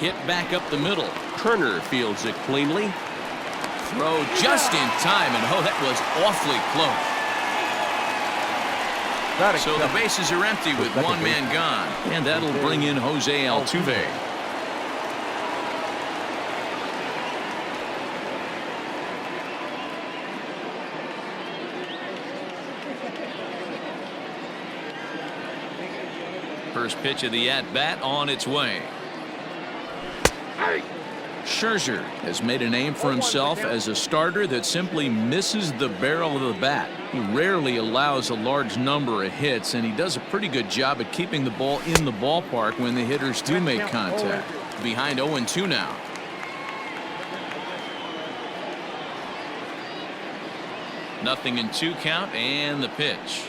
Hit back up the middle. Turner fields it cleanly. Throw just in time, and that was awfully close. So the bases are empty with one man gone, and that'll bring in Jose Altuve. First pitch of the at-bat on its way. Scherzer has made a name for himself as a starter that simply misses the barrel of the bat. He rarely allows a large number of hits, and he does a pretty good job at keeping the ball in the ballpark when the hitters do make contact. Behind 0-2 now. Nothing in 2 count, and the pitch.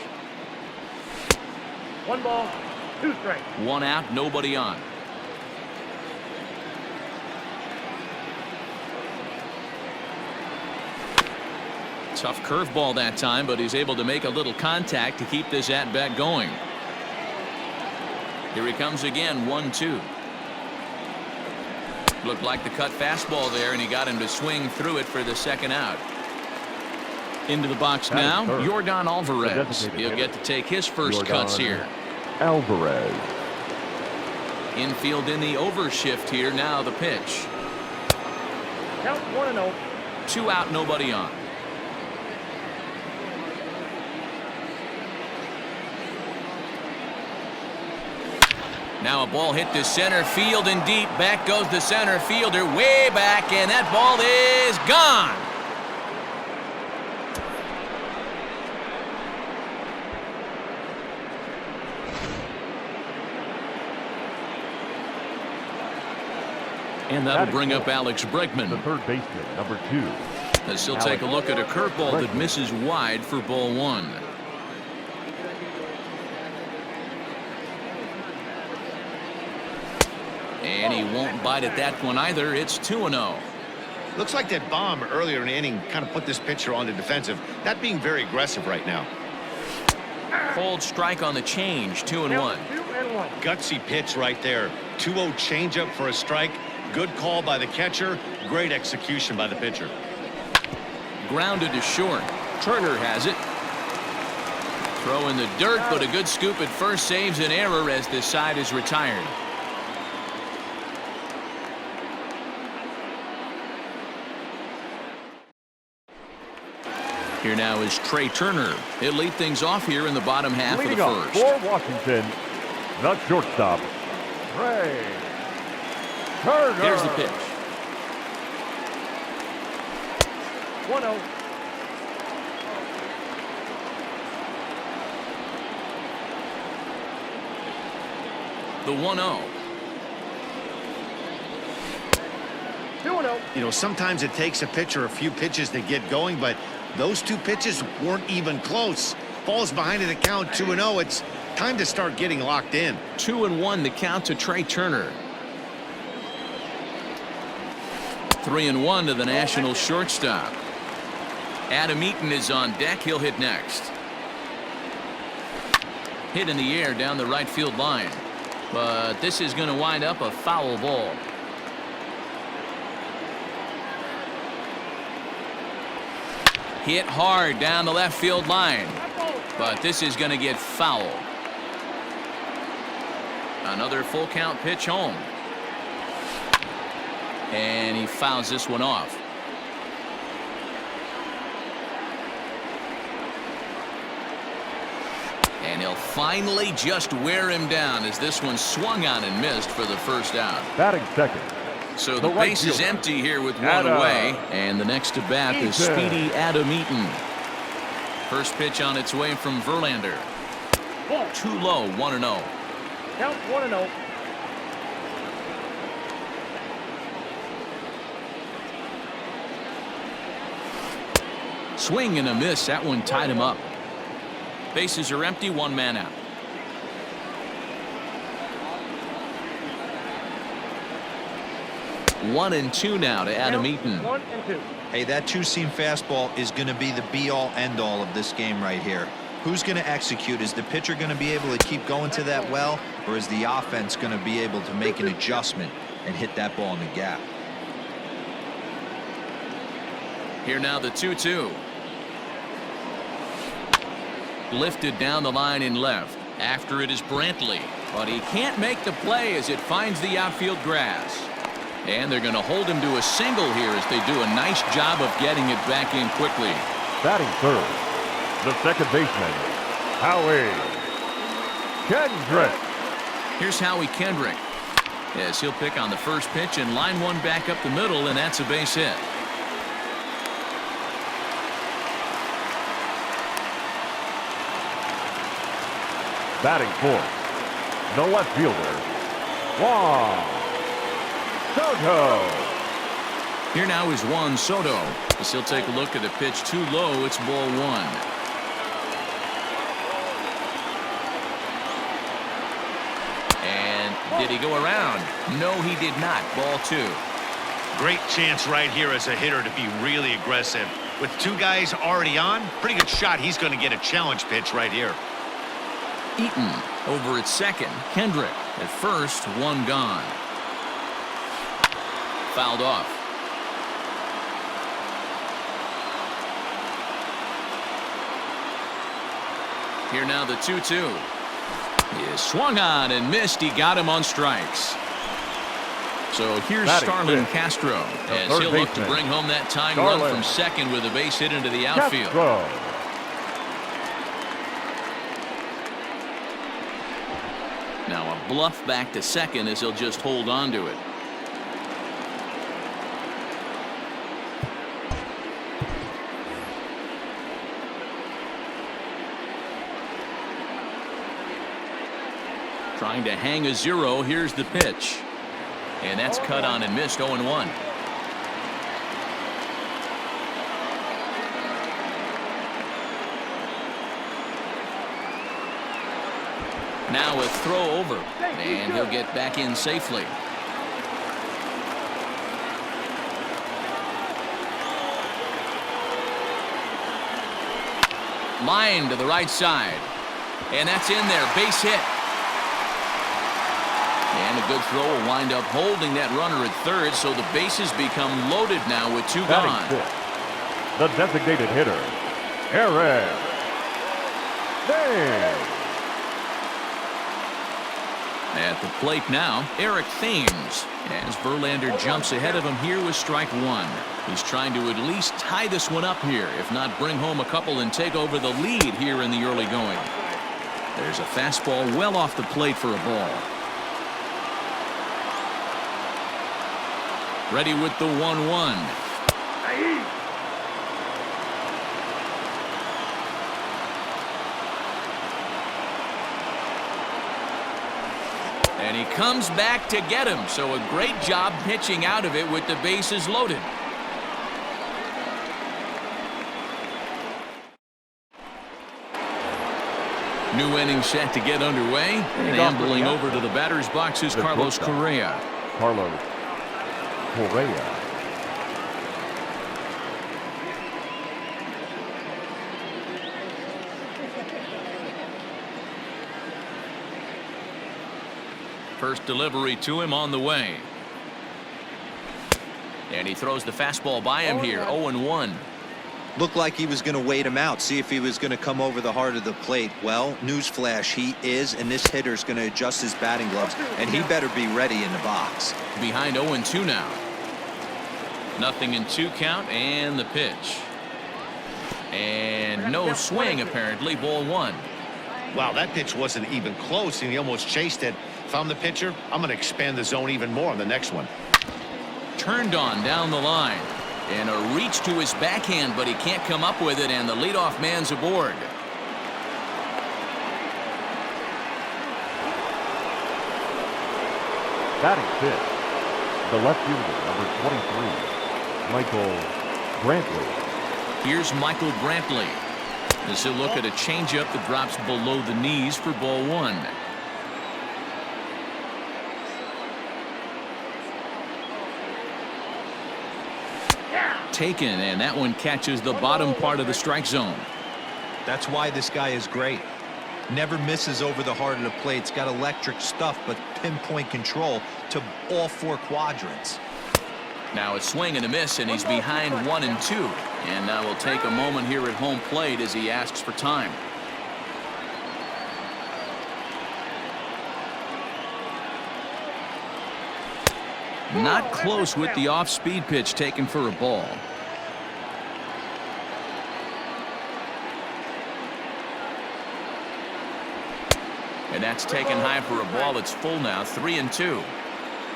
1 ball, 2 strikes. 1 out, nobody on. Tough curveball that time, but he's able to make a little contact to keep this at-bat going. Here he comes again, 1-2. Looked like the cut fastball there, and he got him to swing through it for the 2nd out. Into the box now, Yordan Alvarez. He'll get to take his first cuts here. Alvarez. Infield in the overshift here. Now the pitch. Count 1-0. 2 out, nobody on. Now a ball hit to center field and deep. Back goes the center fielder way back, and that ball is gone. And that'll bring up Alex Bregman. The third baseman, number 2. As he'll take a look at a curveball that misses wide for ball 1. And he won't bite at that one either. It's 2-0. Looks like that bomb earlier in the inning kind of put this pitcher on the defensive. Not being very aggressive right now. Cold strike on the change. 2-1. Gutsy pitch right there. 2-0 changeup for a strike. Good call by the catcher. Great execution by the pitcher. Grounded to short. Turner has it. Throw in the dirt, but a good scoop at first saves an error as this side is retired. Here now is Trey Turner. He'll lead things off here in the bottom half of the first. For Washington, the shortstop, Trey Turner. There's the pitch. 1-0. The 1-0. 2-0. You know, sometimes it takes a pitcher a few pitches to get going, but those 2 pitches weren't even close. Ball's behind at the count, 2-0. It's time to start getting locked in. 2-1 the count to Trey Turner. 3-1 to the National shortstop. Adam Eaton is on deck. He'll hit next. Hit in the air down the right field line. But this is going to wind up a foul ball. Hit hard down the left field line. But this is going to get foul. Another full count pitch home. And he fouls this one off. And he'll finally just wear him down as this one swung on and missed for the first out. Batting second. So the base is empty here with one away. And the next to bat is speedy Adam Eaton. First pitch on its way from Verlander. Too low, 1-0. Count 1-0. Swing and a miss. That one tied him up. Bases are empty, 1 man out. 1-2 now to Adam Eaton. 1-2. Hey, that 2-seam fastball is going to be the be-all, end-all of this game right here. Who's going to execute? Is the pitcher going to be able to keep going to that well, or is the offense going to be able to make an adjustment? and hit that ball in the gap. Here now the 2-2. Lifted down the line in left. After it is Brantley, but he can't make the play as it finds the outfield grass. And they're going to hold him to a single here as they do a nice job of getting it back in quickly. Batting third, the second baseman, Howie Kendrick. Here's Howie Kendrick. Yes, he'll pick on the first pitch and line one back up the middle, and that's a base hit. Batting fourth, the left fielder, Juan Soto. Here now is Juan Soto. As he'll take a look at the pitch too low. It's ball one. And did he go around? No, he did not. Ball two. Great chance right here as a hitter to be really aggressive. With two guys already on, pretty good shot. He's going to get a challenge pitch right here. Eaton over at second. Kendrick at first. One gone. Fouled off. Here now the 2-2. He swung on and missed. He got him on strikes. So here's Starlin Castro as he'll look to bring home that tying run from second with a base hit into the outfield. Now a bluff back to second as he'll just hold on to it. Trying to hang a zero. Here's the pitch. And that's cut on and missed. 0-1. Now a throw over. And he'll get back in safely. Line to the right side. And that's in there. Base hit. And a good throw will wind up holding that runner at third, so the bases become loaded now with two gone. The designated hitter, Eric Thames. At the plate now, Eric Thames, as Verlander jumps ahead of him here with strike one. He's trying to at least tie this one up here, if not bring home a couple and take over the lead here in the early going. There's a fastball well off the plate for a ball. Ready with the 1-1. And he comes back to get him. So a great job pitching out of it with the bases loaded. New inning set to get underway. And ambling over to the batter's box is Carlos Correa. Correa. First delivery to him on the way. And he throws the fastball by him here. 0-1. Looked like he was going to wait him out, see if he was going to come over the heart of the plate. Well, newsflash, he is, and this hitter's going to adjust his batting gloves, and he better be ready in the box. Behind 0-2 now. Nothing in 2 count, and the pitch. And no swing, apparently. Ball 1. Wow, that pitch wasn't even close, and he almost chased it. If I'm the pitcher, I'm going to expand the zone even more on the next one. Turned on down the line. And a reach to his backhand, but he can't come up with it, and the leadoff man's aboard. Batting fifth, the left fielder, number 23, Michael Brantley. Here's Michael Brantley. As he'll look at a changeup that drops below the knees for ball 1. Taken, and that one catches the bottom part of the strike zone. That's why this guy is great. Never misses over the heart of the plate. It's got electric stuff, but pinpoint control to all 4 quadrants. Now a swing and a miss, and he's behind 1-2. And now we'll take a moment here at home plate as he asks for time. Not close with the off-speed pitch taken for a ball. And that's taken high for a ball. It's full now, 3-2.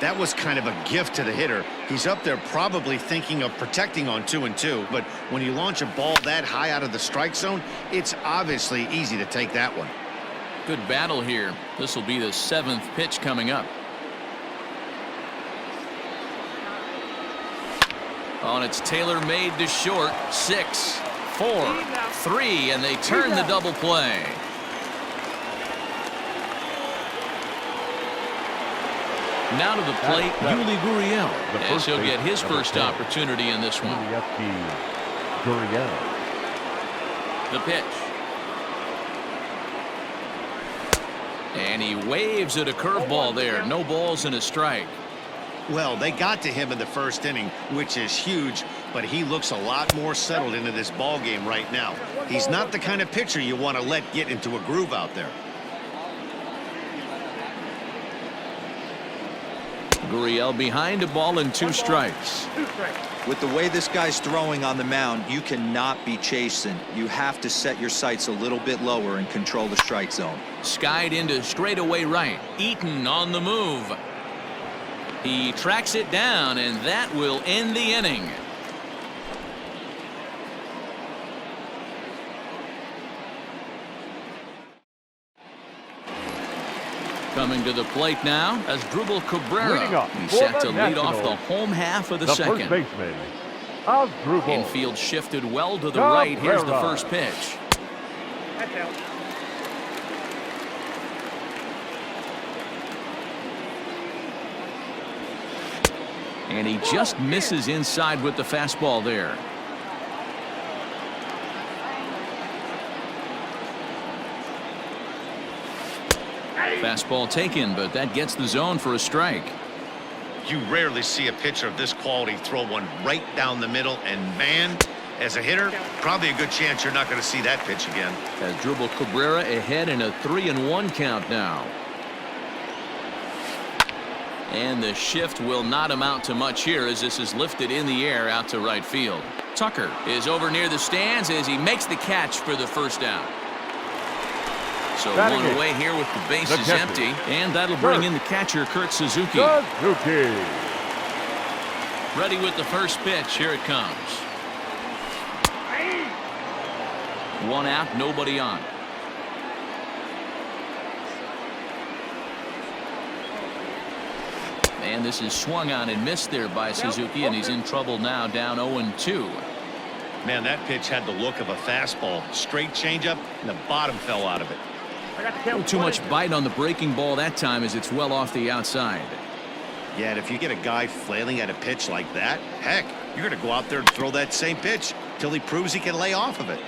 That was kind of a gift to the hitter. He's up there probably thinking of protecting on 2-2, but when you launch a ball that high out of the strike zone, it's obviously easy to take that one. Good battle here. This will be the 7th pitch coming up. Oh, and it's tailor-made to short. 6, 4, 3, and they turn the double play. Now to the plate, Yuli Gurriel, as he'll get his first opportunity in this one. Gurriel. The pitch. And he waves at a curveball there. No balls and a strike. Well, they got to him in the first inning, which is huge, but he looks a lot more settled into this ball game right now. He's not the kind of pitcher you want to let get into a groove out there. Gurriel behind a ball and 2 strikes. With the way this guy's throwing on the mound, you cannot be chasing. You have to set your sights a little bit lower and control the strike zone. Skied into straightaway right. Eaton on the move. He tracks it down, and that will end the inning. Coming to the plate now as Drupal Cabrera. He's set to lead off the home half of the second. First baseman, Drupal. Infield shifted well to the right. Here's the first pitch. That's out. And he just misses inside with the fastball there. Fastball taken, but that gets the zone for a strike. You rarely see a pitcher of this quality throw one right down the middle, and man, as a hitter, probably a good chance you're not going to see that pitch again. As Drupal Cabrera ahead in a 3-1 count now. And the shift will not amount to much here as this is lifted in the air out to right field. Tucker is over near the stands as he makes the catch for the first out. So one away here with the bases empty, and that'll bring in the catcher, Kurt Suzuki. Ready with the first pitch. Here it comes. 1 out, nobody on. And this is swung on and missed there by Suzuki, and he's in trouble now, down 0-2. Man, that pitch had the look of a fastball. Straight changeup, and the bottom fell out of it. Too much bite on the breaking ball that time as it's well off the outside. Yeah, and if you get a guy flailing at a pitch like that, heck, you're going to go out there and throw that same pitch till he proves he can lay off of it.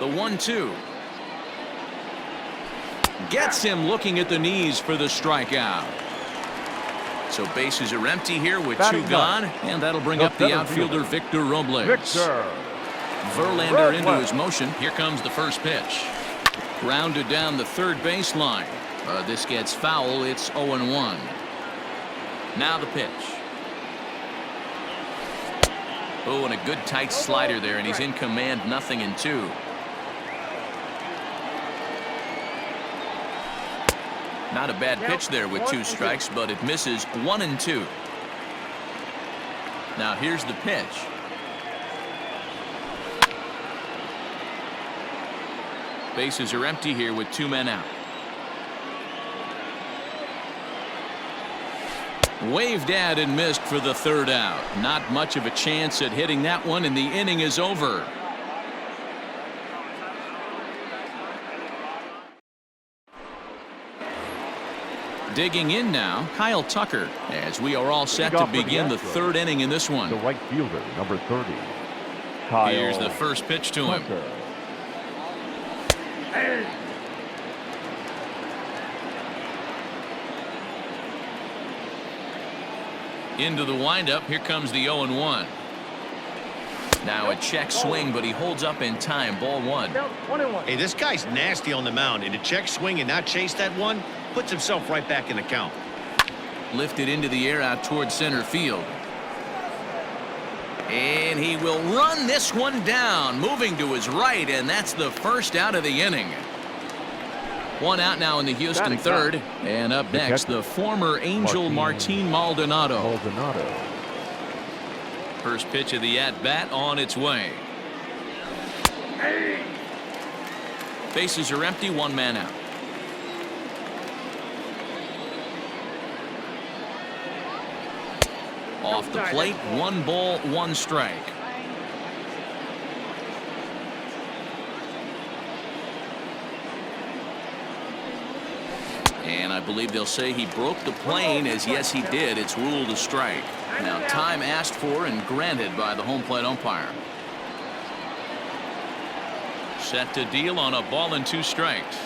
The 1-2. Gets him looking at the knees for the strikeout. So bases are empty here with 2 gone, and that'll bring up the outfielder Victor Robles. Verlander into his motion. Here comes the first pitch. Grounded down the third baseline. This gets foul. It's 0-1. Now the pitch. Oh, and a good tight slider there, and he's in command, 0-2. Not a bad pitch there with 2 strikes, but it misses. 1-2. Now here's the pitch. Bases are empty here with 2 men out. Waved at and missed for the 3rd out. Not much of a chance at hitting that one, and the inning is over. Digging in now, Kyle Tucker, as we are all set to begin the 3rd inning in this one. The right fielder, number 30. Here's the first pitch to him. Into the windup. Here comes the 0-1. Now a check swing, but he holds up in time. Ball 1. Count 1-1. Hey, this guy's nasty on the mound, and to check swing and not chase that one puts himself right back in the count. Lifted into the air out towards center field. And he will run this one down, moving to his right, and that's the first out of the inning. One out now in the Houston third. And up next, the former Angel Martin Maldonado. First pitch of the at-bat on its way. Bases are empty, one man out. Off the plate, 1 ball, 1 strike. And I believe they'll say he broke the plane, as yes he did. It's ruled a strike. Now time asked for and granted by the home plate umpire. Set to deal on a ball and 2 strikes.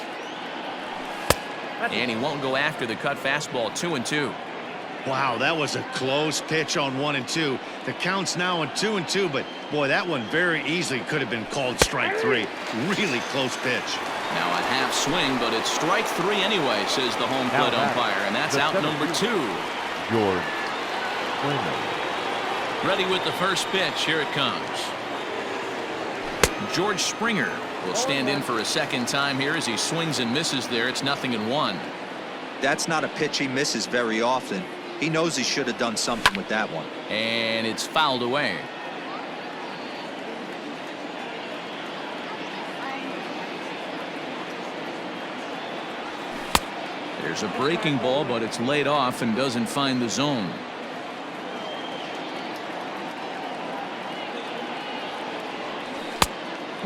And he won't go after the cut fastball. 2-2. Wow, that was a close pitch on 1-2. The count's now on 2-2, but boy, that one very easily could have been called strike 3. Really close pitch. Now a half swing, but it's strike 3 anyway, says the home plate umpire, and that's out number 2. George. Ready with the first pitch. Here it comes. George Springer will stand in for a second time here as he swings and misses there. It's 0-1. That's not a pitch he misses very often. He knows he should have done something with that one. And it's fouled away. There's a breaking ball, but it's laid off and doesn't find the zone.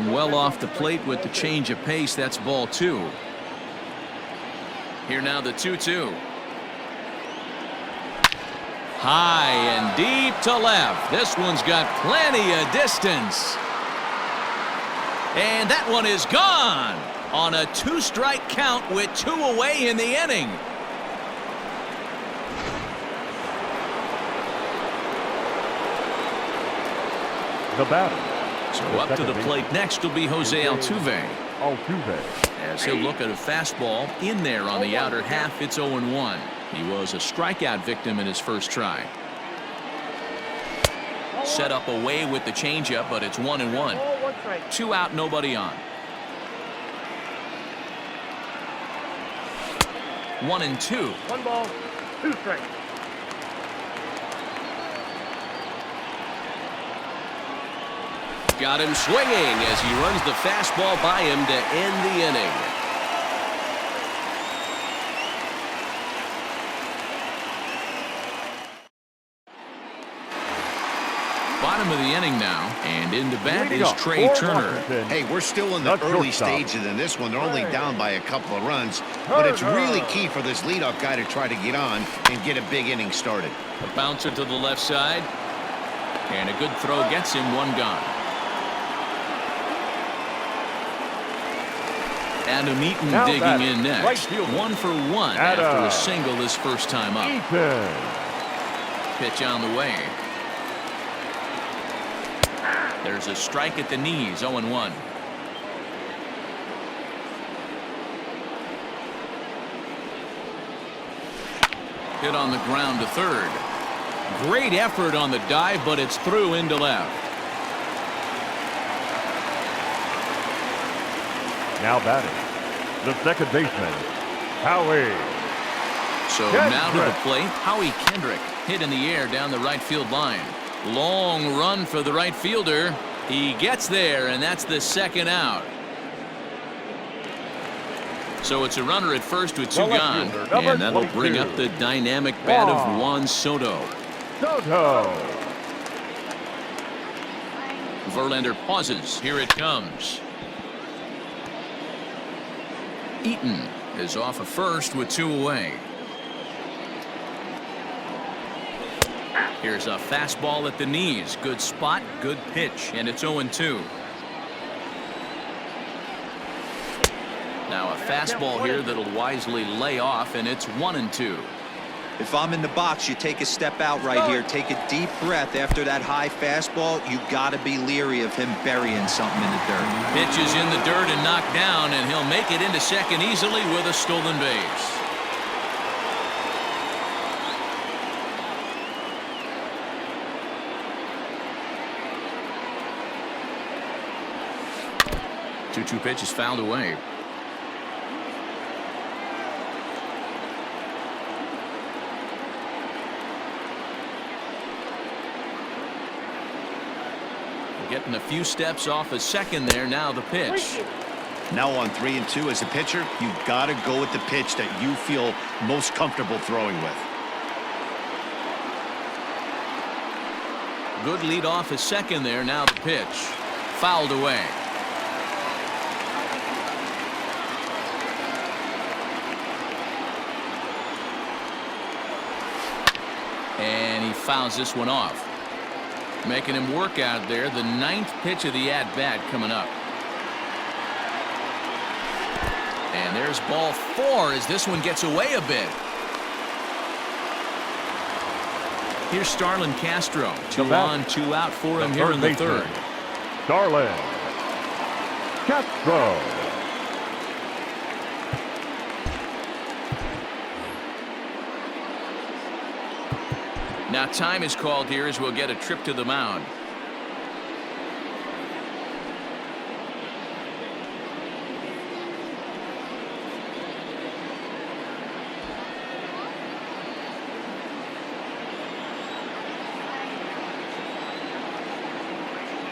Well off the plate with the change of pace. That's ball 2. Here now the 2-2. High and deep to left. This one's got plenty of distance. And that one is gone on a 2-strike count with 2 away in the inning. The batter. So up to the plate next will be Jose Altuve. As he'll look at a fastball in there on the outer half. It's 0-1. He was a strikeout victim in his first try. Set up away with the changeup, but it's 1-1. 2 out, nobody on. 1-2. 1 ball, 2 strikes. Got him swinging as he runs the fastball by him to end the inning. Bottom of the inning now, and into bat is Trey Turner. Hey, we're still in the early stages in this one. They're only down by a couple of runs, but it's really key for this leadoff guy to try to get on and get a big inning started. A bouncer to the left side, and a good throw gets him. 1 gone. Adam Eaton Now digging in next. right fielder. 1 for 1 after a single his first time up. Pitch on the way. There's a strike at the knees. 0-1. Hit on the ground to third. Great effort on the dive, but it's through into left. Now batting, the second baseman, Howie. So now to the plate, Howie Kendrick hit in the air down the right field line. Long run for the right fielder. He gets there, and that's the second out. So it's a runner at first with 2 gone, and that'll bring up the dynamic bat of Juan Soto. Verlander pauses. Here it comes. Eaton is off of first with 2 away. Here's a fastball at the knees. Good spot, good pitch, and it's 0-2. fastball here that'll wisely lay off, and it's 1-2. If I'm in the box, you take a step out right here. Take a deep breath after that high fastball. You got to be leery of him burying something in the dirt. Pitch is in the dirt and knocked down, and he'll make it into second easily with a stolen base. Two pitch is fouled away. Getting a few steps off a second there. Now the pitch. Now on 3-2 as a pitcher, you've got to go with the pitch that you feel most comfortable throwing with. Good lead off a second there. Now the pitch. Fouled away. And he fouls this one off. Making him work out there. The 9th pitch of the at-bat coming up. And there's ball 4 as this one gets away a bit. Here's Starlin Castro. 2 on, 2 out for him here in the 3rd. Starlin Castro. Now time is called here as we'll get a trip to the mound.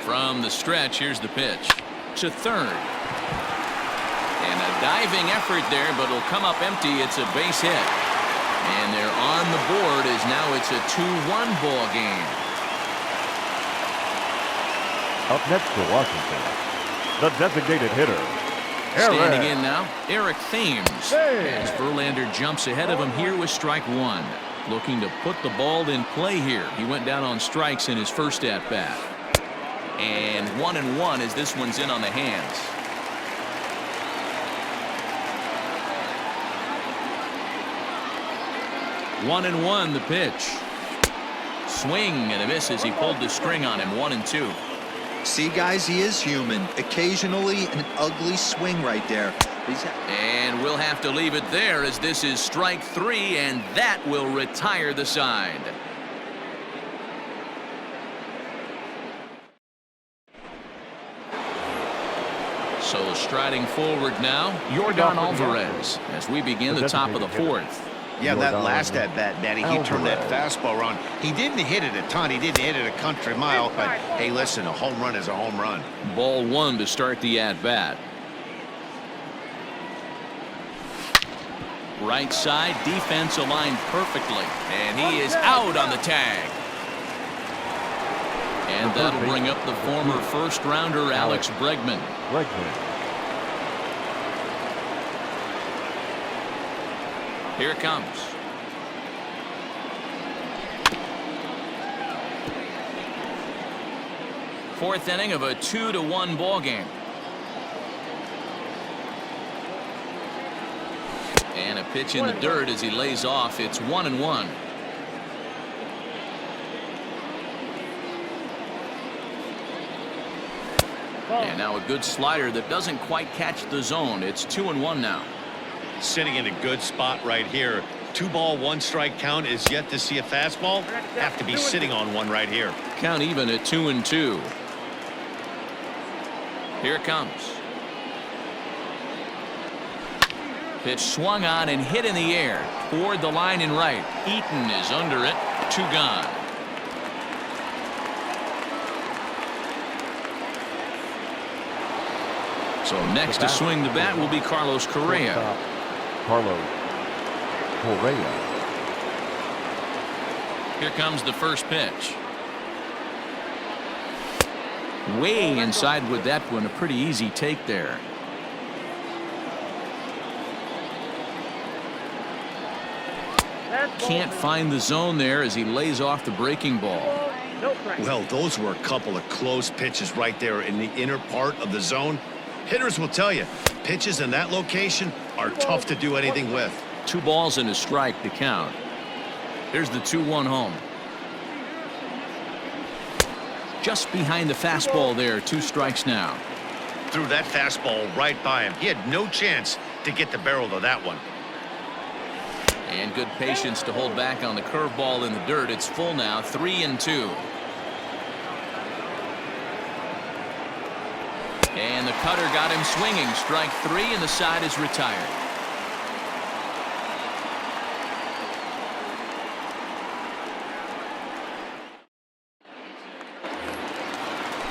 From the stretch, here's the pitch to third. And a diving effort there, but it'll come up empty. It's a base hit. And they're on the board as now it's a 2-1 ball game. Up next for Washington, the designated hitter, Standing in now, Eric Thames. As Verlander jumps ahead of him here with strike 1. Looking to put the ball in play here. He went down on strikes in his first at-bat. And 1-1 as this one's in on the hands. One and one, the pitch. Swing and a miss as he pulled the string on him. 1-2. See, guys, he is human. Occasionally an ugly swing right there. And we'll have to leave it there as this is strike 3, and that will retire the side. So striding forward now, Yordan Alvarez as we begin the top of the 4th. Yeah, that last at-bat, Danny, he turned that fastball around. He didn't hit it a ton. He didn't hit it a country mile. But, hey, listen, a home run is a home run. Ball 1 to start the at-bat. Right side, defense aligned perfectly. And he is out on the tag. And that'll bring up the former first-rounder Alex Bregman. Here it comes. Fourth inning of a 2-1 ball game. And a pitch in the dirt as he lays off. It's 1-1. And now a good slider that doesn't quite catch the zone. It's 2-1 now. Sitting in a good spot right here. 2-ball, 1-strike count is yet to see a fastball. Have to be sitting on one right here. Count even at 2-2. Here it comes. Pitch swung on and hit in the air toward the line and right. Eaton is under it. 2 gone. So next to swing the bat will be Carlos Correa. Here comes the first pitch. Way inside with that one. A pretty easy take there. Can't find the zone there as he lays off the breaking ball. Well, those were a couple of close pitches right there in the inner part of the zone. Hitters will tell you, pitches in that location are tough to do anything with. 2 balls and a strike to count. Here's the 2-1 home. Just behind the fastball there. 2 strikes now. Threw that fastball right by him. He had no chance to get the barrel to that one. And good patience to hold back on the curveball in the dirt. It's full now. 3-2. And the cutter got him swinging. Strike 3, and the side is retired.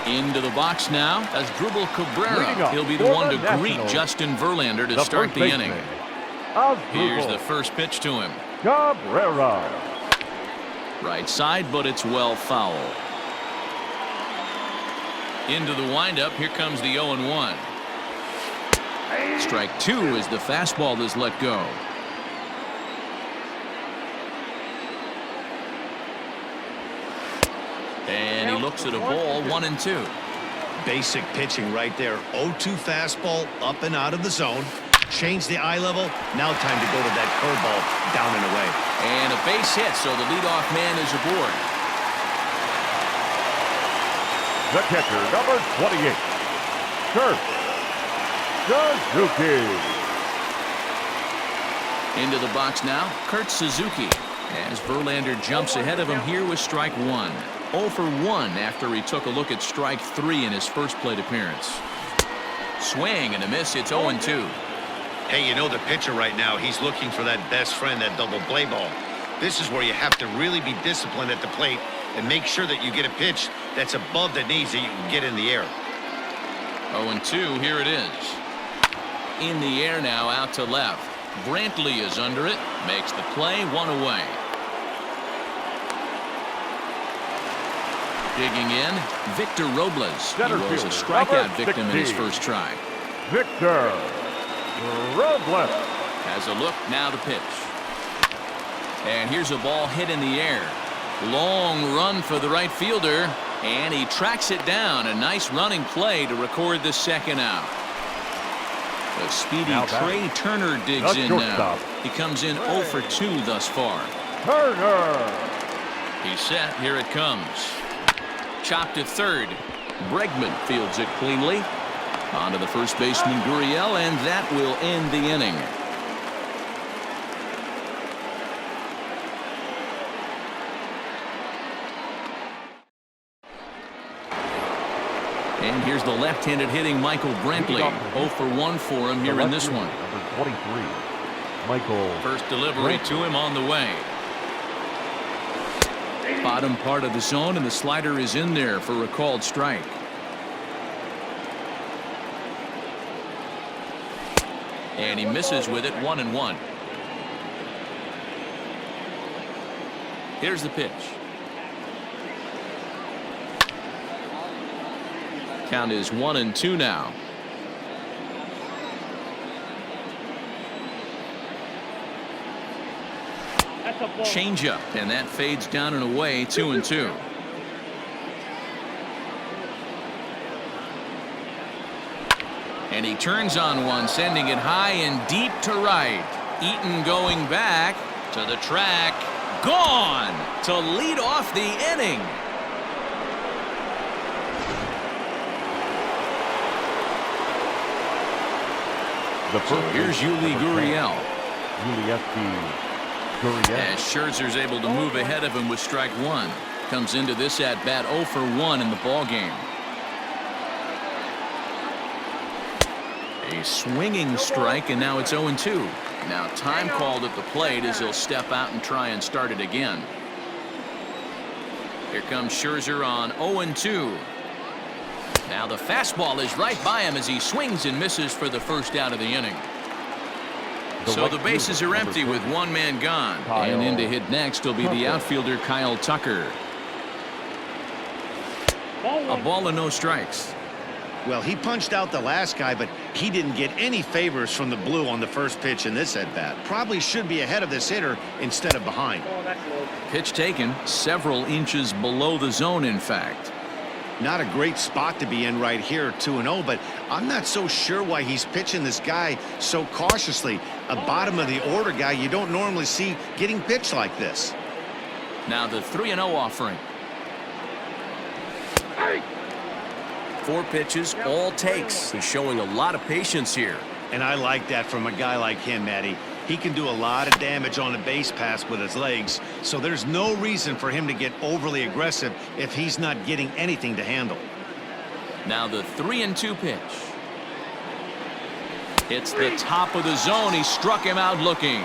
Into the box now as Dribble Cabrera. He'll be the one to greet Justin Verlander to start the inning. Here's the first pitch to him. Cabrera. Right side, but it's well foul. Into the windup. Here comes the 0-1. Strike 2 as the fastball is let go. And he looks at a ball. 1-2. Basic pitching right there. 0-2 fastball up and out of the zone. Change the eye level. Now time to go to that curveball down and away. And a base hit, so the leadoff man is aboard. The catcher, number 28, Kurt Suzuki. Into the box now, Kurt Suzuki. As Verlander jumps ahead of him here with strike 1. 0 for 1 after he took a look at strike 3 in his first plate appearance. Swing and a miss. It's 0-2. Hey, you know the pitcher right now, he's looking for that best friend, that double play ball. This is where you have to really be disciplined at the plate and make sure that you get a pitch that's above the knees that you can get in the air. 0-2, here it is. In the air now, out to left. Brantley is under it, makes the play, 1 away. Digging in, Victor Robles. He was a strikeout victim in his first try. Victor Robles Has a look, now the pitch. And here's a ball hit in the air. Long run for the right fielder, and he tracks it down. A nice running play to record the second out. The speedy Trey Turner digs in now. He comes in 0 for 2 thus far. Turner. He's set. Here it comes. Chopped at third. Bregman fields it cleanly. On to the first baseman Gurriel, and that will end the inning. And here's the left-handed hitting Michael Brantley. 0 for 1 for him here in this one. Number 23, Michael. First delivery to him on the way. Bottom part of the zone, and the slider is in there for a called strike. And he misses with it. 1-1. Here's the pitch. Count is 1-2 now. Changeup, and that fades down and away. 2-2. And he turns on one, sending it high and deep to right. Eaton going back to the track. Gone to lead off the inning. So here's Yuli Gurriel. As Scherzer's able to move ahead of him with strike 1. Comes into this at bat 0 for 1 in the ball game. A swinging strike, and now it's 0-2. Now time called at the plate as he'll step out and try and start it again. Here comes Scherzer on 0-2. Now the fastball is right by him as he swings and misses for the first out of the inning. So the bases are empty with one man gone. And in to hit next will be the outfielder Kyle Tucker. A ball and no strikes. Well, he punched out the last guy, but he didn't get any favors from the blue on the first pitch in this at-bat. Probably should be ahead of this hitter instead of behind. Pitch taken several inches below the zone, in fact. Not a great spot to be in right here, 2-0, but I'm not so sure why he's pitching this guy so cautiously. A bottom of the order guy you don't normally see getting pitched like this. Now the 3-0 offering. 4 pitches, all takes. He's showing a lot of patience here. And I like that from a guy like him, Matty. He can do a lot of damage on the base pass with his legs, so there's no reason for him to get overly aggressive if he's not getting anything to handle. Now the 3-2 pitch. It's the top of the zone. He struck him out looking.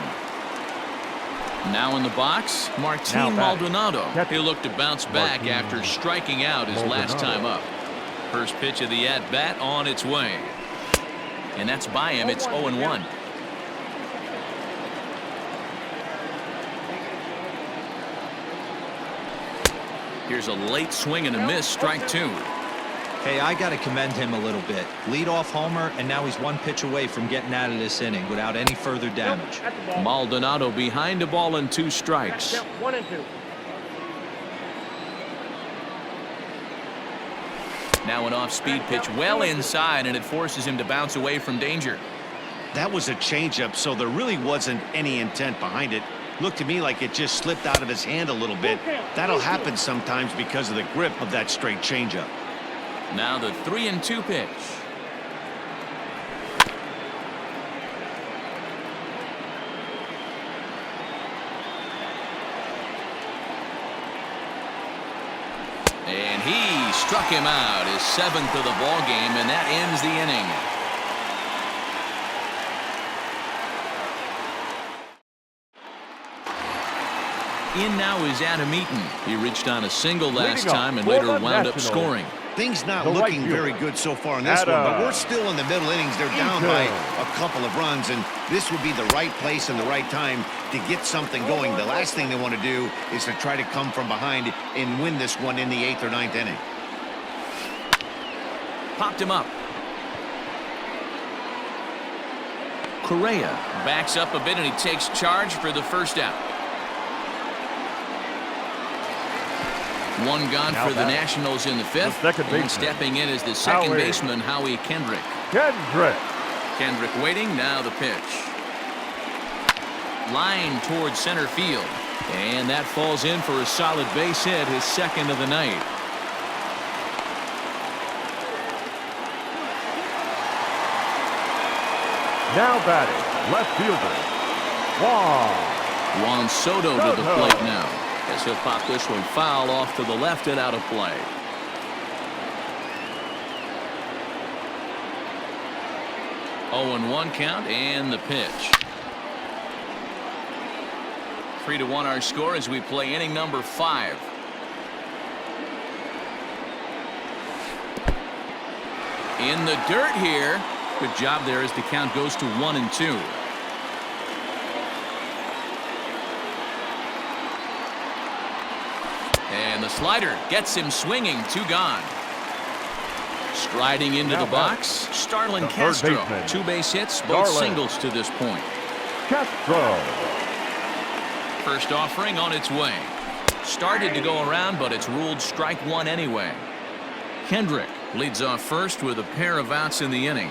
Now in the box, Martin Maldonado. He'll look to bounce back after striking out his last time up. First pitch of the at-bat on its way. And that's by him. It's 0-1. Here's a late swing and a miss, strike 2. Hey, I got to commend him a little bit. Leadoff homer, and now he's 1 pitch away from getting out of this inning without any further damage. Maldonado behind the ball and 2 strikes. 1-2. Now an off-speed pitch well inside, and it forces him to bounce away from danger. That was a changeup, so there really wasn't any intent behind it. Looked to me like it just slipped out of his hand a little bit. That'll happen sometimes because of the grip of that straight changeup. Now the 3-2 pitch. And he struck him out, his 7th of the ball game, and that ends the inning. In now is Adam Eaton. He reached on a single last time and later wound up scoring. Things not looking very good so far in this one, but we're still in the middle innings. They're down by a couple of runs, and this would be the right place and the right time to get something going. The last thing they want to do is to try to come from behind and win this one in the 8th or 9th inning. Popped him up. Correa backs up a bit, and he takes charge for the first out. 1 gone for the Nationals in the 5th. And stepping in is the second baseman, Howie Kendrick. Kendrick waiting. Now the pitch. Line towards center field. And that falls in for a solid base hit, his 2nd of the night. Now batting, left fielder, Juan Soto to the plate now, as he'll pop this one foul off to the left and out of play. Oh, 0-1 count, and the pitch. 3-1 our score as we play inning number 5. In the dirt here. Good job there as the count goes to 1-2. And the slider gets him swinging. 2 gone. Striding into the box, Starlin Castro. 2 base hits, both singles to this point. First offering on its way. Started to go around, but it's ruled strike 1 anyway. Kendrick leads off first with a pair of outs in the inning.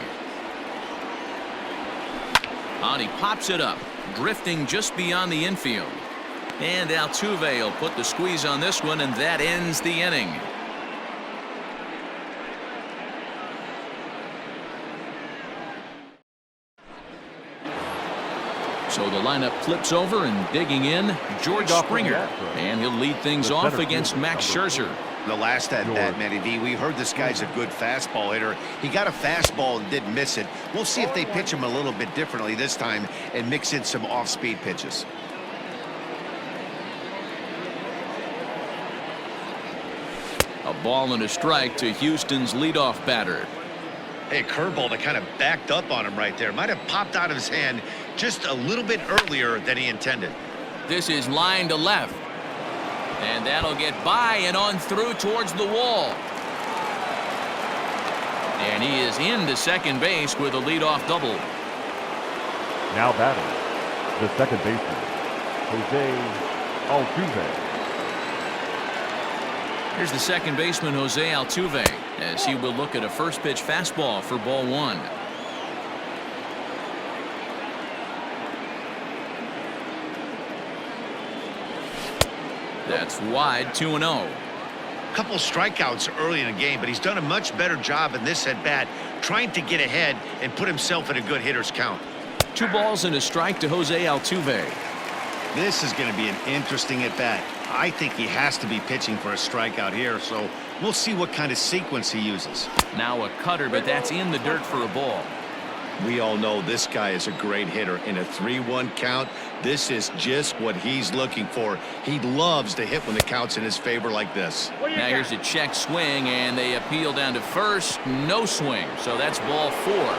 And he pops it up, drifting just beyond the infield. And Altuve will put the squeeze on this one, and that ends the inning. So the lineup flips over, and digging in, George Springer. And he'll lead things off against Max Scherzer. The last at bat, Matty V, we heard this guy's a good fastball hitter. He got a fastball and didn't miss it. We'll see if they pitch him a little bit differently this time and mix in some off-speed pitches. A ball and a strike to Houston's leadoff batter. Hey, curveball that kind of backed up on him right there. Might have popped out of his hand just a little bit earlier than he intended. This is line to left. And that'll get by and on through towards the wall. And he is into second base with a leadoff double. Now batting, the second baseman, Jose Altuve. Here's the second baseman, Jose Altuve, as he will look at a first pitch fastball for ball one. That's wide, 2-0. Couple strikeouts early in the game, but he's done a much better job in this at bat, trying to get ahead and put himself in a good hitter's count. 2 balls and a strike to Jose Altuve. This is going to be an interesting at bat. I think he has to be pitching for a strikeout here, so we'll see what kind of sequence he uses. Now a cutter, but that's in the dirt for a ball. We all know this guy is a great hitter. In a 3-1 count, this is just what he's looking for. He loves to hit when the count's in his favor like this. Now here's a check swing, and they appeal down to first. No swing, so that's ball 4.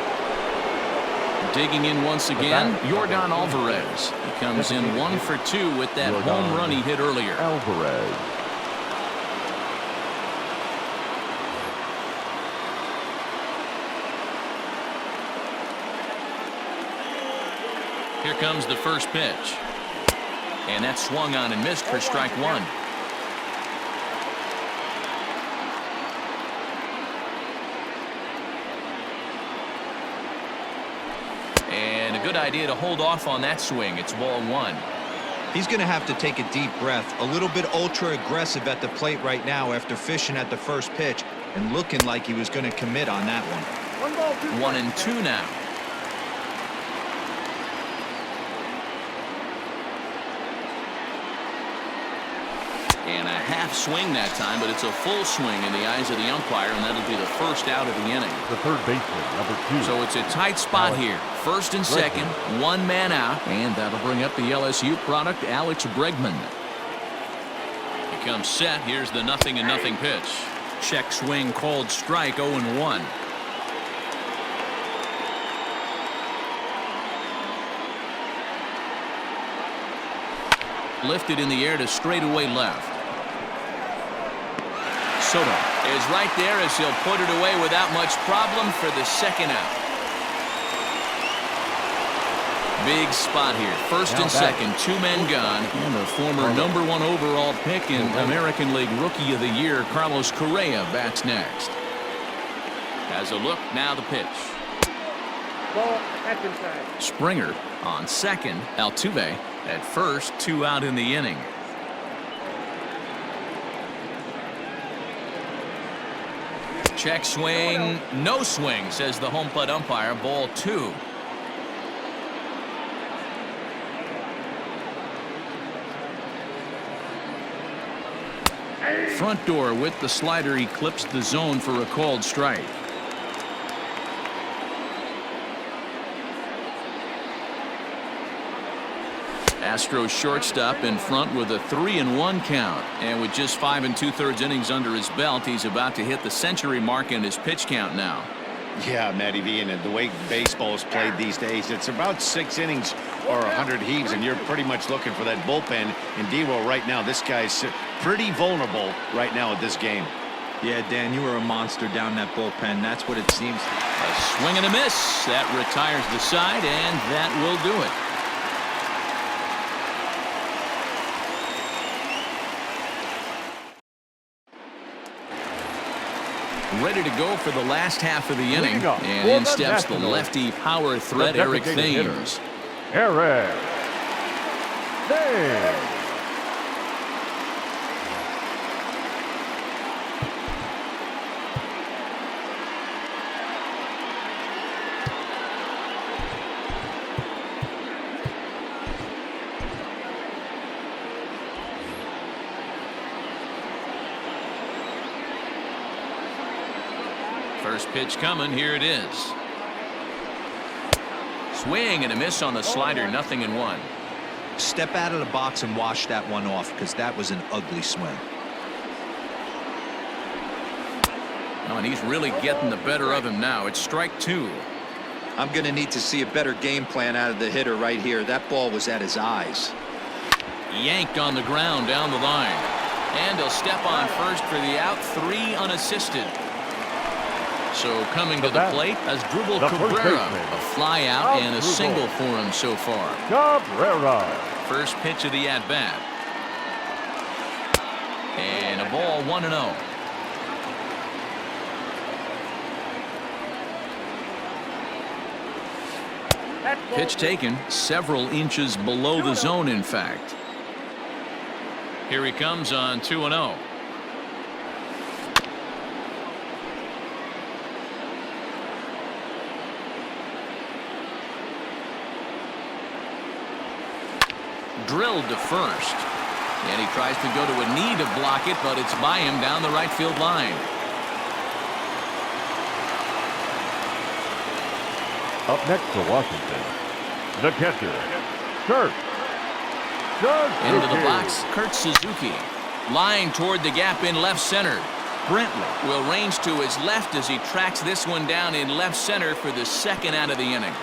Digging in once again, Yordan Alvarez. He comes in 1 for 2 with that home run he hit earlier. Alvarez. Here comes the first pitch. And that swung on and missed for strike 1. And a good idea to hold off on that swing. It's ball 1. He's going to have to take a deep breath. A little bit ultra aggressive at the plate right now after fishing at the first pitch and looking like he was going to commit on that one. 1-2 now. And a half swing that time, but it's a full swing in the eyes of the umpire, and that'll be the first out of the inning. The third baseman, number 2. So it's a tight spot here. First and second, 1 man out, and that'll bring up the LSU product, Alex Bregman. He comes set. Here's the 0-0 pitch. Check swing called strike, 0-1. Lifted in the air to straightaway left. Soto is right there as he'll put it away without much problem for the second out. Big spot here. First and second, 2 men gone. And the former #1 overall pick in American League Rookie of the Year, Carlos Correa, bats next. Has a look, now the pitch. Ball, that's inside. Springer on second. Altuve at first, 2 out in the inning. Check swing, no swing, says the home plate umpire. Ball 2. Front door with the slider eclipsed the zone for a called strike. Astros shortstop in front with a 3-1 count, and with just 5 2/3 innings under his belt, he's about to hit the century mark in his pitch count now. Yeah, Matty V, and the way baseball is played these days, it's about 6 innings or 100 heaves, and you're pretty much looking for that bullpen. And D-Roll right now, this guy's pretty vulnerable right now at this game. Yeah, Dan, you were a monster down that bullpen. That's what it seems. A swing and a miss. That retires the side, and that will do it. Ready to go for the last half of the inning, and in steps the lefty power threat, Eric Thames. Eric Thames. First pitch coming. Here it is. Swing and a miss on the slider. 0-1. Step out of the box and wash that one off, because that was an ugly swing. Oh, and he's really getting the better of him now. It's strike 2. I'm going to need to see a better game plan out of the hitter right here. That ball was at his eyes. Yanked on the ground down the line. And he'll step on first for the out. 3 unassisted. So coming to the plate as Drupal Cabrera, a fly out and a single for him so far. Cabrera. First pitch of the at-bat. And a ball 1-0. Pitch taken several inches below the zone, in fact. Here he comes on 2-0. Drilled to first. And he tries to go to a knee to block it, but it's by him down the right field line. Up next for Washington, the catcher, Kurt Suzuki. Into the box, Kurt Suzuki. Line toward the gap in left center. Brentley will range to his left as he tracks this one down in left center for the second out of the inning.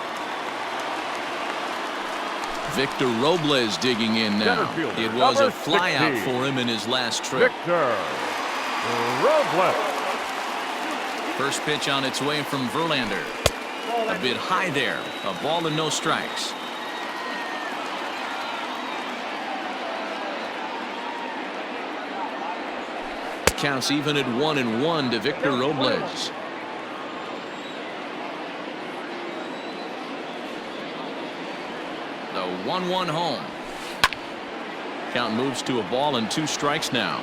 Victor Robles digging in now. It was a flyout for him in his last trip. Victor Robles. First pitch on its way from Verlander. A bit high there. A ball and no strikes. Counts even at 1-1 to Victor Robles. The 1-1 home. Count moves to a ball and 2 strikes now.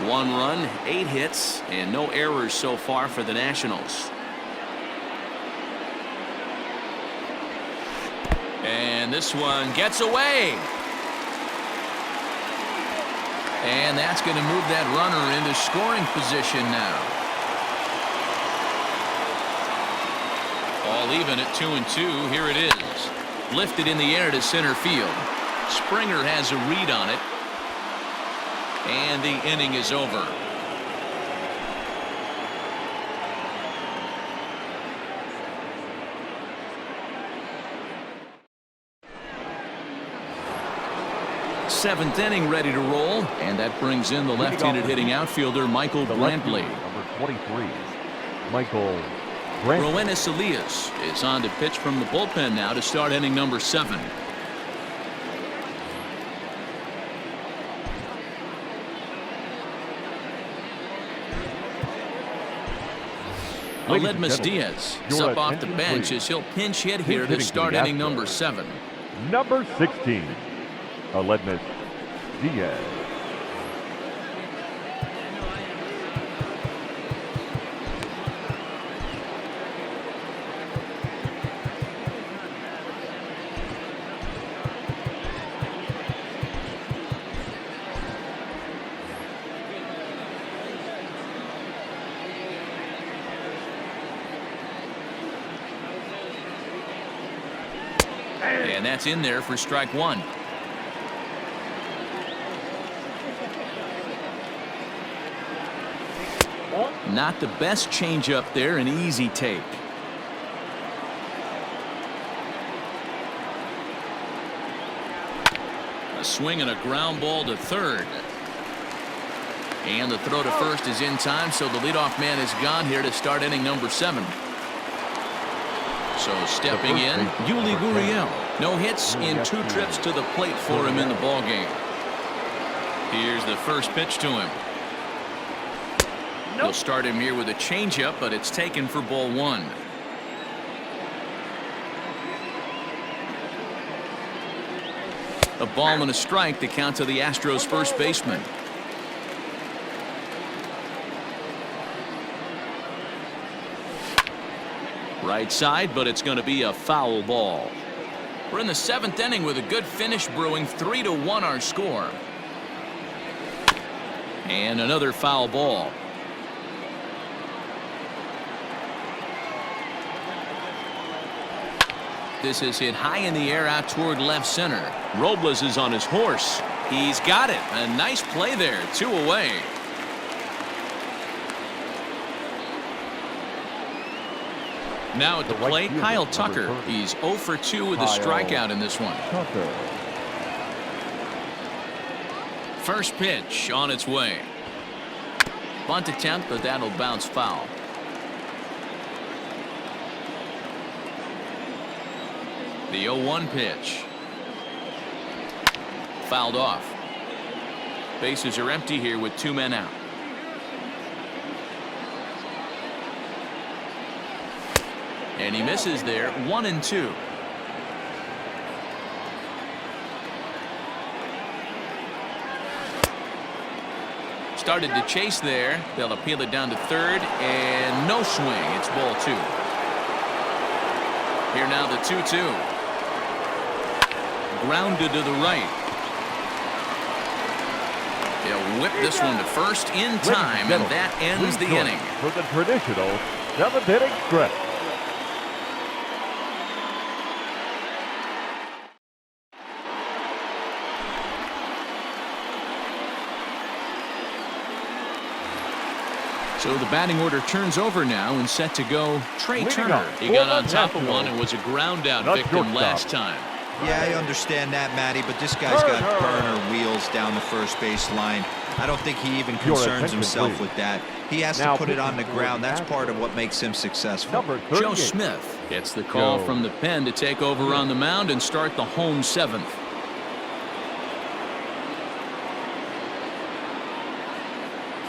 1 run, 8 hits, and no errors so far for the Nationals. And this one gets away. And that's going to move that runner into scoring position now. All even at 2-2. Here it is. Lifted in the air to center field. Springer has a read on it. And the inning is over. Seventh inning ready to roll, and that brings in the left-handed hitting outfielder Michael Brantley. Number 23, Michael Brantley. Roenis Elias is on to pitch from the bullpen now to start inning number 7. Aledmus Diaz is up off the bench as he'll pinch hit here to start inning number 7. Number 16, Aledmus Diaz. And that's in there for strike 1. Not the best changeup there, an easy take. A swing and a ground ball to third. And the throw to first is in time, so the leadoff man is gone here to start inning number 7. So stepping in, Yuli Gurriel. No hits in 2 trips to the plate for him in the ballgame. Here's the first pitch to him. He'll start him here with a changeup, but it's taken for ball 1. A ball and a strike to count to the Astros first baseman. Right side, but it's going to be a foul ball. We're in the 7th inning with a good finish brewing. 3-1 our score. And another foul ball. This is hit high in the air out toward left center. Robles is on his horse. He's got it. A nice play there. 2 away. Now at the plate, Kyle Tucker. He's 0 for 2 with a strikeout in this one. First pitch on its way. Bunt attempt, but that'll bounce foul. The 0-1 pitch. Fouled off. Bases are empty here with 2 men out. And he misses there, 1-2. Started to chase there. They'll appeal it down to third, and no swing. It's ball 2. Here now the 2-2. Grounded to the right. They'll whip this one to first in time, and that ends the inning. For the traditional 7th inning stretch. So the batting order turns over now and set to go. Trey Turner. He got on top of one and was a ground out victim last time. Yeah, I understand that, Matty, but this guy's got burner wheels down the first base line. I don't think he even concerns himself with that. He has to put it on the ground. That's part of what makes him successful. Joe Smith gets the call from the pen to take over on the mound and start the home 7th.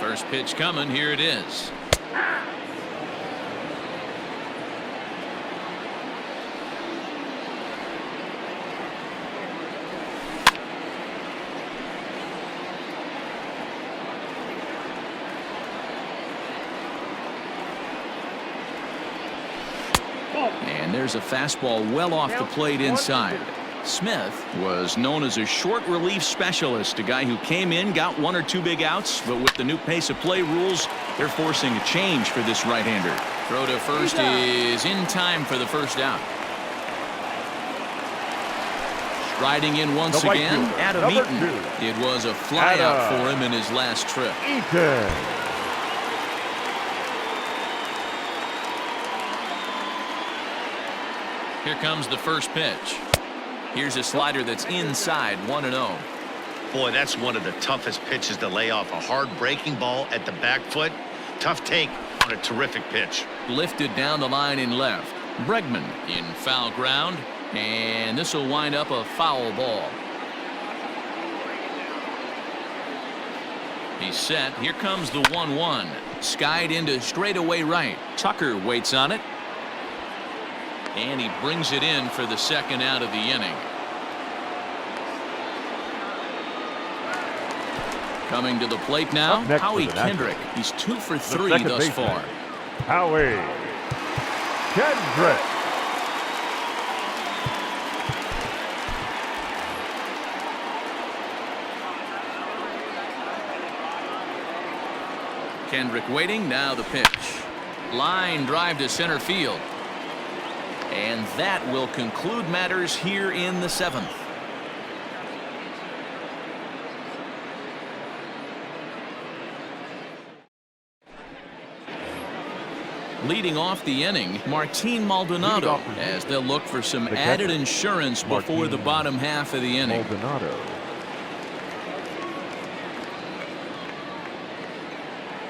First pitch coming. Here it is. And there's a fastball well off the plate inside. Smith was known as a short relief specialist, a guy who came in, got 1 or 2 big outs, but with the new pace of play rules, they're forcing a change for this right-hander. Throw to first is in time for the first out. Striding in once again, Adam Eaton. It was a flyout for him in his last trip. Here comes the first pitch. Here's a slider that's inside, 1-0. Boy, that's one of the toughest pitches to lay off. A hard breaking ball at the back foot. Tough take on a terrific pitch. Lifted down the line in left. Bregman in foul ground, and this will wind up a foul ball. He's set. Here comes the 1-1. Skied into straightaway right. Tucker waits on it. And he brings it in for the second out of the inning. Coming to the plate now, Howie Kendrick. He's 2 for 3 thus far. Howie Kendrick. Kendrick waiting. Now the pitch. Line drive to center field. And that will conclude matters here in the 7th. Leading off the inning, Martin Maldonado, as they'll look for some added insurance before the bottom half of the inning.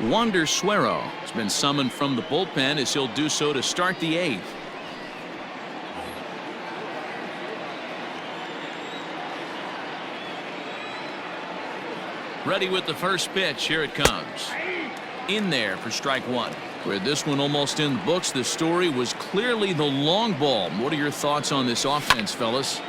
Wander Suero has been summoned from the bullpen as he'll do so to start the 8th. Ready with the first pitch. Here it comes. In there for strike 1. With this one almost in the books, the story was clearly the long ball. What are your thoughts on this offense, fellas?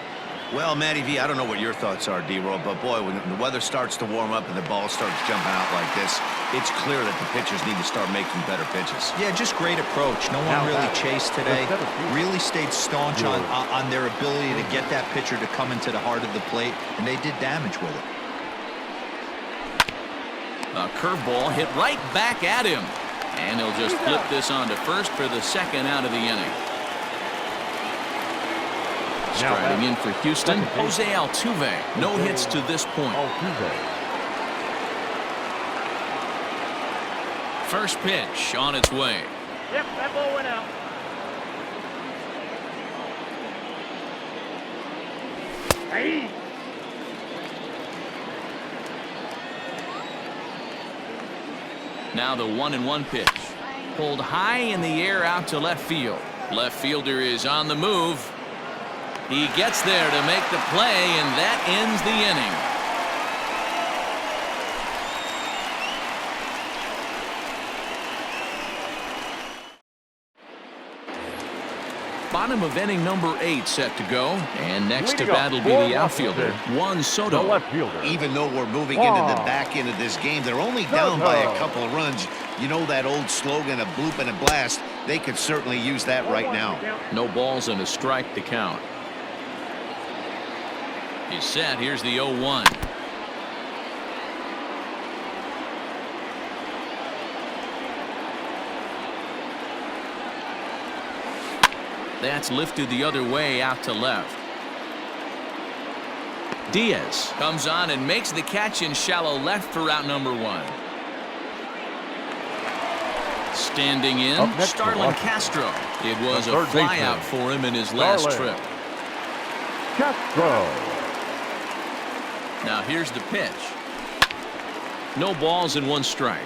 Well, Matty V, I don't know what your thoughts are, D-Roll, but boy, when the weather starts to warm up and the ball starts jumping out like this, it's clear that the pitchers need to start making better pitches. Yeah, just great approach. No one really chased today. Really stayed staunch on their ability to get that pitcher to come into the heart of the plate, and they did damage with it. A curveball hit right back at him. And he'll just flip this on to first for the second out of the inning. Striding in for Houston, Jose Altuve. No hits to this point. First pitch on its way. Yep, that ball went out. Hey. Now the 1-1 pitch. Pulled high in the air out to left field. Left fielder is on the move. He gets there to make the play, and that ends the inning. Bottom of inning number 8 set to go. And next to Leading bat will off be for the outfielder, Juan the Soto. left fielder. Even though we're moving into the back end of this game, they're only down by a couple of runs. You know that old slogan, a bloop and a blast. They could certainly use that right now. No balls and a strike to count. He's set. Here's the 0-1. That's lifted the other way out to left. Diaz comes on and makes the catch in shallow left for out number 1. Standing in, Starlin Castro. It was a flyout for him in his last trip. Castro. Now here's the pitch. No balls and 1 strike.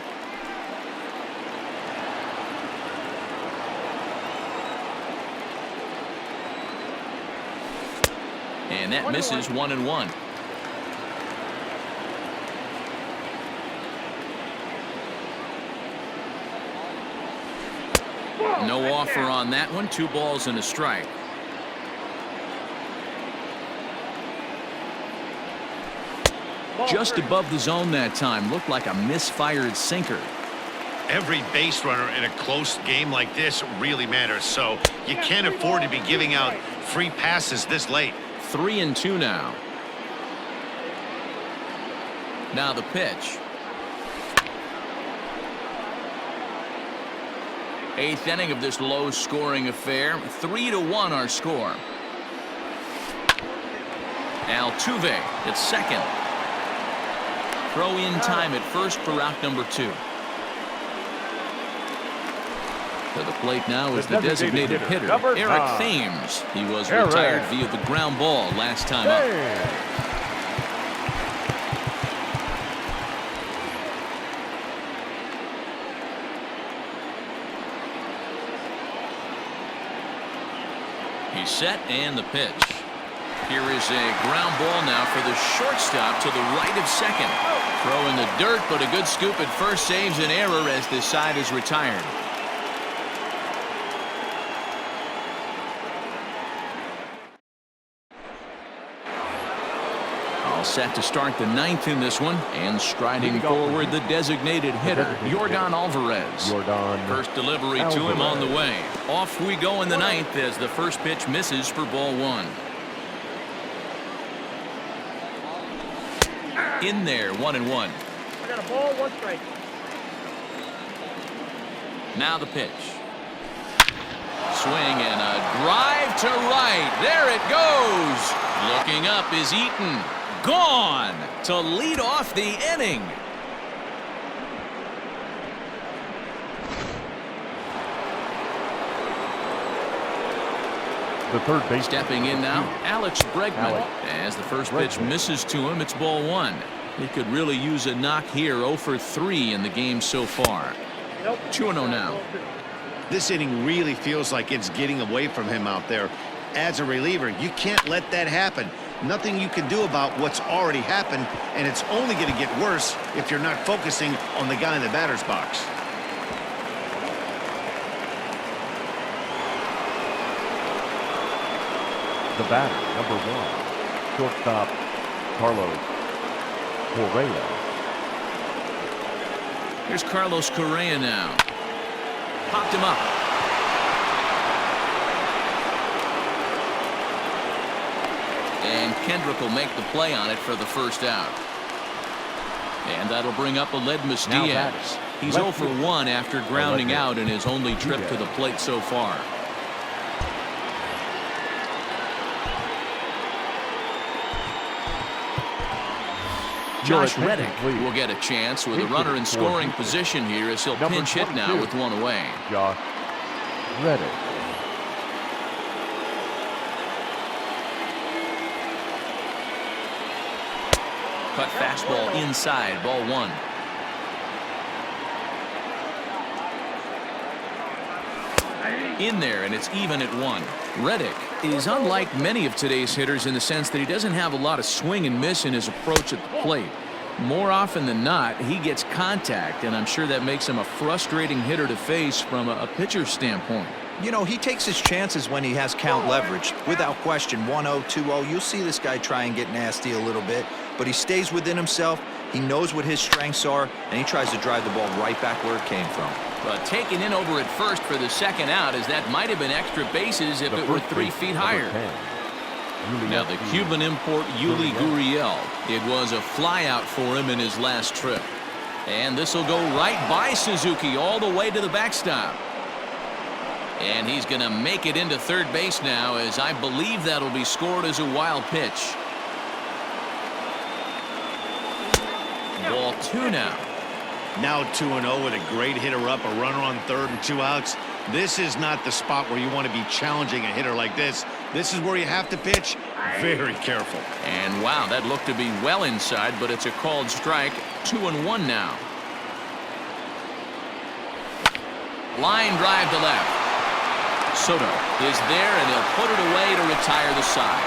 And that misses 1-1. No offer on that one. 2 balls and a strike. Just above the zone that time. Looked like a misfired sinker. Every base runner in a close game like this really matters, so you can't afford to be giving out free passes this late. 3-2 now. Now the pitch. 8th inning of this low-scoring affair. 3-1 our score. Altuve at second. Throw in time at first for out number 2. To the plate now is the designated hitter, Eric Thames. He was retired via the ground ball last time up. He's set and the pitch. Here is a ground ball now for the shortstop to the right of second. Throw in the dirt, but a good scoop at first saves an error as this side is retired. All set to start the 9th in this one, and striding forward the designated hitter, Yordan Alvarez. First delivery to him on the way. Off we go in the 9th as the first pitch misses for ball 1. In there, 1-1. I got a ball, 1 strike. Now the pitch. Swing and a drive to right. There it goes. Looking up is Eaton. Gone to lead off the inning. The third base. Stepping in now, Alex Bregman. As the first pitch misses to him, it's ball 1. He could really use a knock here. 0 for 3 in the game so far. 2-0 now. This inning really feels like it's getting away from him out there. As a reliever, you can't let that happen. Nothing you can do about what's already happened, and it's only going to get worse if you're not focusing on the guy in the batter's box. The batter, number 1, shortstop Carlos Correa. Here's Carlos Correa now. Popped him up. And Kendrick will make the play on it for the first out. And that'll bring up Aledmus Diaz. He's 0 for 1 after grounding out in his only trip to the plate so far. Josh Reddick will get a chance with a runner in scoring position here as he'll pinch hit now with 1 away. Josh Reddick. Cut fastball inside, ball 1. In there, and it's even at 1. Reddick is unlike many of today's hitters in the sense that he doesn't have a lot of swing and miss in his approach at the plate. More often than not, he gets contact, and I'm sure that makes him a frustrating hitter to face from a pitcher's standpoint. You know, he takes his chances when he has count leverage. Without question, 1-0, 2-0, you'll see this guy try and get nasty a little bit, but he stays within himself. He knows what his strengths are, and he tries to drive the ball right back where it came from. But taken in over at first for the second out, as that might have been extra bases if it were 3 feet higher. Now the Cuban import Yuli Gurriel. It was a flyout for him in his last trip. And this will go right by Suzuki all the way to the backstop. And he's going to make it into third base now, as I believe that'll be scored as a wild pitch. Ball 2 now. Now 2-0 with a great hitter up, a runner on third and 2 outs. This is not the spot where you want to be challenging a hitter like this. This is where you have to pitch very careful. And wow, that looked to be well inside, but it's a called strike. 2-1 now. Line drive to left. Soto is there, and he'll put it away to retire the side.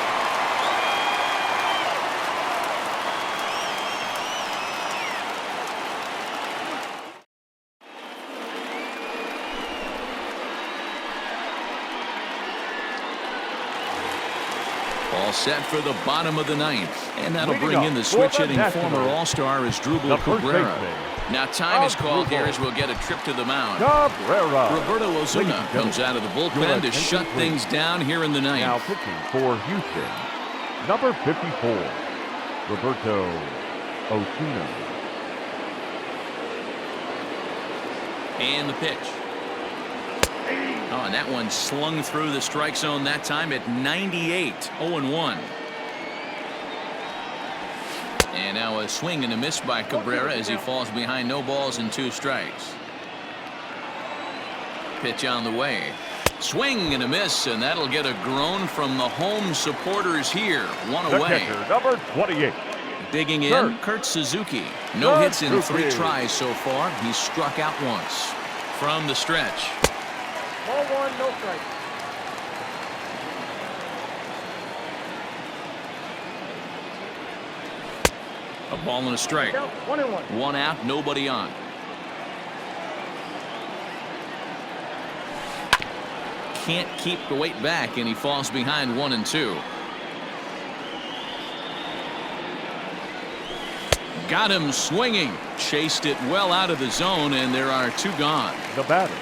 All set for the bottom of the ninth. And that'll bring in the switch-hitting former All-Star Asdrubal Cabrera. Now time is called here as we'll get a trip to the mound. Roberto Osuna comes out of the bullpen to shut things down here in the ninth. Now pitching for Houston, number 54, Roberto Osuna. And the pitch. Oh, and that one slung through the strike zone that time at 98, 0-1. And now a swing and a miss by Cabrera as he falls behind, no balls and 2 strikes. Pitch on the way. Swing and a miss, and that'll get a groan from the home supporters here. 1 away. Number 28. Digging in, Kurt Suzuki. No hits in 3 tries so far. He's struck out once. From the stretch. Ball 1, no strike. A ball and a strike. 1-1. 1 out, nobody on. Can't keep the weight back, and he falls behind 1-2. Got him swinging. Chased it well out of the zone, and there are 2 gone. The batter.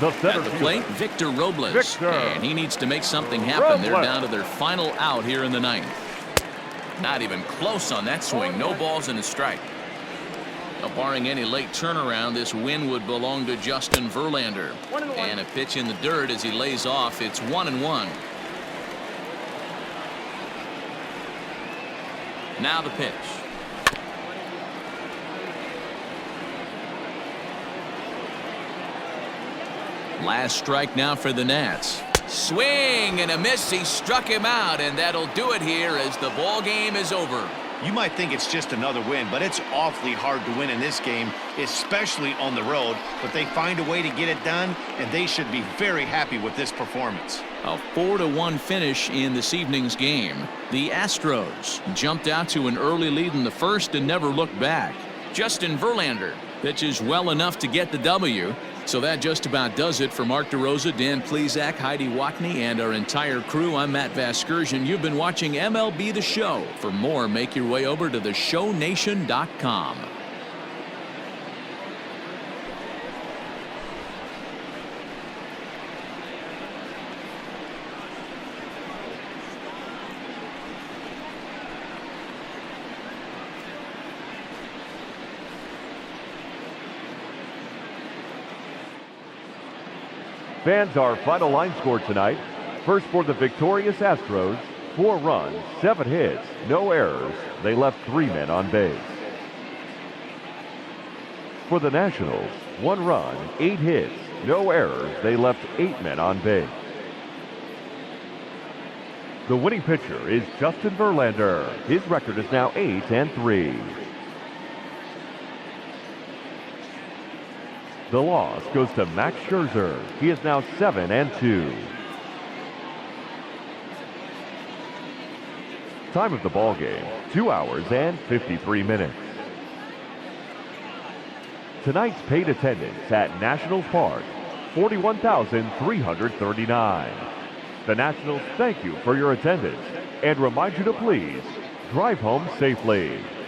At the plate, Victor Robles. And he needs to make something happen. They're down to their final out here in the ninth. Not even close on that swing. No balls and a strike. Now, barring any late turnaround, this win would belong to Justin Verlander. And a pitch in the dirt as he lays off. It's 1-1. Now the pitch. Last strike now for the Nats. Swing and a miss. He struck him out, and that'll do it here as the ball game is over. You might think it's just another win, but it's awfully hard to win in this game, especially on the road. But they find a way to get it done, and they should be very happy with this performance. A 4-1 finish in this evening's game. The Astros jumped out to an early lead in the first and never looked back. Justin Verlander pitches well enough to get the W. So that just about does it for Mark DeRosa, Dan Plesac, Heidi Watney, and our entire crew. I'm Matt Vasgersian. You've been watching MLB The Show. For more, make your way over to theshownation.com. Fans, our final line score tonight. First for the victorious Astros, 4 runs, 7 hits, no errors. They left 3 men on base. For the Nationals, 1 run, 8 hits, no errors. They left 8 men on base. The winning pitcher is Justin Verlander. His record is now 8-3. The loss goes to Max Scherzer. He is now 7-2. Time of the ball game, 2 hours and 53 minutes. Tonight's paid attendance at Nationals Park, 41,339. The Nationals thank you for your attendance and remind you to please drive home safely.